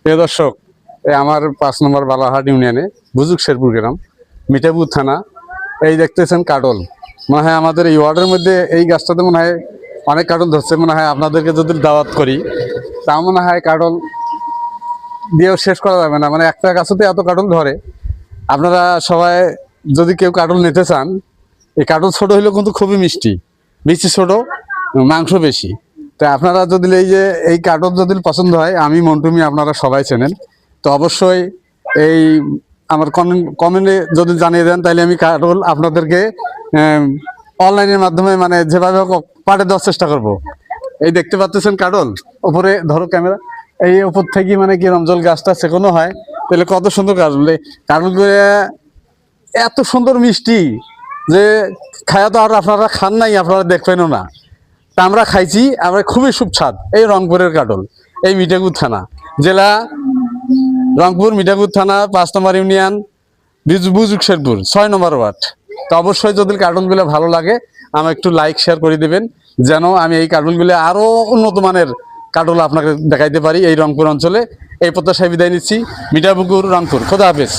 প্রিয় দর্শক, আমার 5 নম্বর বালাহাট ইউনিয়নে বুজুক শেরপুর গ্রাম, মিঠাপুর থানা। এই দেখতেছেন কাটল। মনে হয় আমাদের এই ওয়ার্ডের মধ্যে এই গাছটাতে মনে হয় অনেক কাটল ধরছে। মনে হয় আপনাদেরকে যদি দাওয়াত করি তা মনে হয় কাটল দিয়েও শেষ করা যাবে না। মানে একটা গাছতে এত কাটল ধরে। আপনারা সবাই যদি কেউ কাটল নিতে চান, এই কাটল ছোট হইলেও কিন্তু খুবই মিষ্টি, বেশি ছোট, মাংস বেশি। তা আপনারা যদি এই কাটল যদি পছন্দ হয়, আমি মন্টুমি, আপনারা সবাই চেনেন, তো অবশ্যই এই আমার কমেন্টে যদি জানিয়ে দেন, তাহলে আমি কাটল আপনাদেরকে অনলাইনের মাধ্যমে মানে যেভাবে পাঠিয়ে দেওয়ার চেষ্টা করব। এই দেখতে পাচ্ছেন কাটল, উপরে ধরো ক্যামেরা, এই উপর থেকে মানে কি রমজল গাছটা সেখানো হয়, তাহলে কত সুন্দর কাটল। কাটলগুলো এত সুন্দর মিষ্টি যে খায়া তো আর আপনারা খান নাই, আপনারা দেখবেনও না। তা আমরা খাইছি, আমরা খুবই সুস্বাদ। এই রংপুরের কাটল, এই মিঠাপুর থানা, জেলা রংপুর, মিঠাপুর থানা, 5 নম্বর ইউনিয়ন, বুজুক শেরপুর, 6 নম্বর ওয়ার্ড। তো অবশ্যই যদি কার্টুনগুলো ভালো লাগে, আমার একটু লাইক শেয়ার করে দিবেন, যেন আমি এই কার্টুনগুলো আরো উন্নত মানের কার্টুন আপনাকে দেখাইতে পারি এই রংপুর অঞ্চলে। এই প্রত্যাশায় বিদায় নিচ্ছি। মিঠাপুকুর, রংপুর। খোদা হাফেজ।